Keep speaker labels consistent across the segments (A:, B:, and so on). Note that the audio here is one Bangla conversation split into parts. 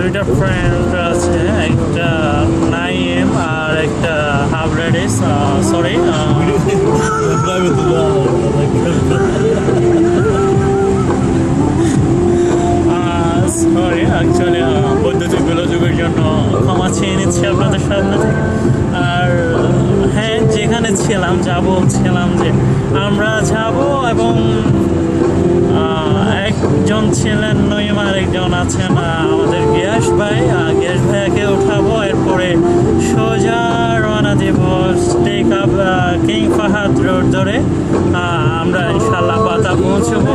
A: দুইটা ফ্রেন্ড আছে, একটা নাইম আর একটা হাবরেডিস, সরি সরি অ্যাকচুয়ালি বৈদ্যুতিক গোলযোগের জন্য ক্ষমা চেয়ে নিচ্ছি আপনাদের সামনে থেকে। আর হ্যাঁ, যেখানে ছিলাম বলছিলাম যে আমরা যাব এবং একজন ছিলেন নইম, আর একজন আছেন আমাদের গ্যাস ভাইয়াকে উঠাবো, এরপরে সোজা রওনা দেব take up King Fahad road ধরে আমরা ইনশাল্লাহ পাতা পৌঁছবো।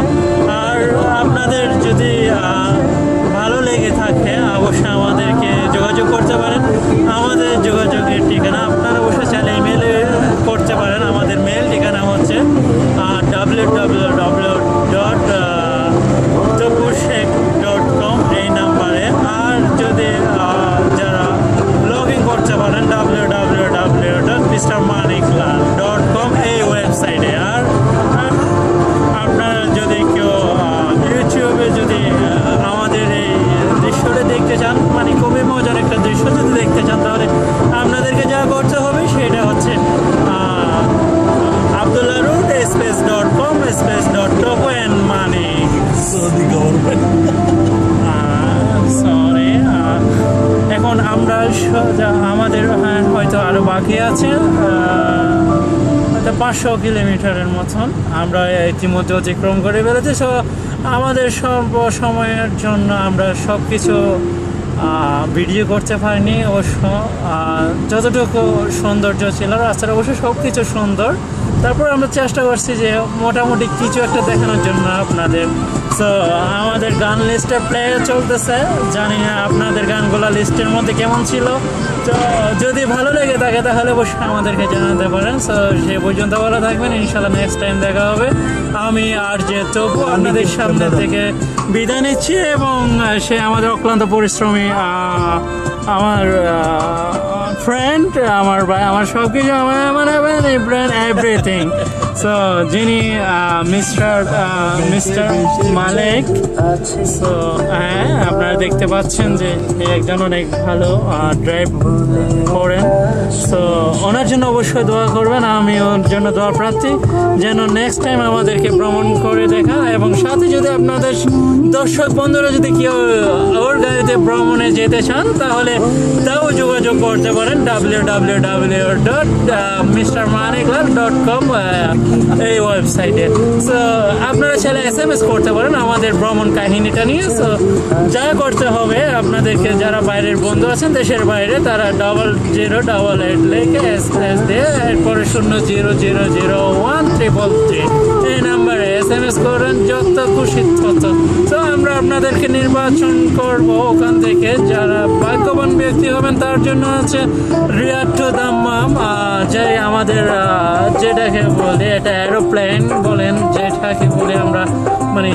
A: আর আপনাদের যদি ভালো লেগে থাকে অবশ্যই আমাদেরকে যোগাযোগ করতে পারেন। আমাদের যোগাযোগের ঠিকানা আপনারা অবশ্যই চাইলে ইমেলে করতে পারেন। আমাদের মেল ঠিকানা হচ্ছে www.topusek.com এই নাম্বারে। আর যদি যারা লগ ইন করতে পারেন www.mrmaniklan.com এই ওয়েবসাইটে। আর আপনারা যদি কেউ ইউটিউবে যদি আমাদের এই দৃশ্যটা দেখতে চান, মানে খুবই মজার একটা দৃশ্য যদি দেখতে চান, তাহলে আপনাদেরকে যা করতে হবে সেটা হচ্ছে Abdullah root space.com space.top-and-manik। Sorry, এখন আমরা আমাদের হয়তো আরো বাকি আছে 500 কিলোমিটারের মতন আমরা ইতিমধ্যে অতিক্রম করে ফেলেছি। সো আমাদের সময়ের জন্য আমরা সব কিছু ভিডিও করতে পারিনি অবশ্য। যতটুকু সৌন্দর্য ছিল রাস্তার অবশ্যই সব কিছু সুন্দর। তারপর আমরা চেষ্টা করছি যে মোটামুটি কিছু একটা দেখানোর জন্য আপনাদের। সো আমাদের গান লিস্টে প্লে চলতেছে, জানি না আপনাদের গানগুলো লিস্টের মধ্যে কেমন ছিল। তো যদি ভালো লেগে থাকে তাহলে অবশ্যই আমাদেরকে জানাতে পারেন। সো সে পর্যন্ত ভালো থাকবেন, ইনশাল্লাহ নেক্সট টাইম দেখা হবে। আমি আর যে তবু আপনাদের সামনে থেকে বিদায় নিচ্ছি, এবং সে আমাদের অক্লান্ত পরিশ্রমী আমার ফ্রেন্ড, আমার ভাই, আমার সব কিছু, মানে ব্রেন এভরিথিং। সো যিনি মিস্টার মালিক। সো হ্যাঁ, আপনারা দেখতে পাচ্ছেন যে একজন অনেক ভালো ড্রাইভ করেন। সো ওনার জন্য অবশ্যই দোয়া করবেন, আমি ওর জন্য দোয়া প্রার্থী যেন নেক্সট টাইম আমাদেরকে ভ্রমণ করে দেখা। এবং সাথে যদি আপনাদের দর্শক বন্ধুরা যদি কেউ ওর গাড়িতে ভ্রমণে যেতে চান তাহলে তাও যোগাযোগ করতে পারেন www.mrmaniklan.com এই ওয়েবসাইটে। সো আপনারা চাইলে SMS করতে পারেন আমাদের ভ্রমণ কাহিনীটা নিয়ে। সো যা করতে হবে আপনাদেরকে, যারা বাইরের বন্ধু আছেন দেশের বাইরে, তারা 0088 লিখে SMS দিয়ে এরপরে 00001333 এই নাম্বারে SMS করেন যত খুশি তত। তো আমরা আপনাদেরকে নির্বাচন করব ওখান থেকে। যারা ভাগ্যবান ব্যক্তি হবেন তার জন্য আছে রিয়াদ টু দাম্মাম, যাই আমাদের যেটাকে বলে, এটা এরোপ্লেন বলেন, যেটাকে বলে আমরা মানে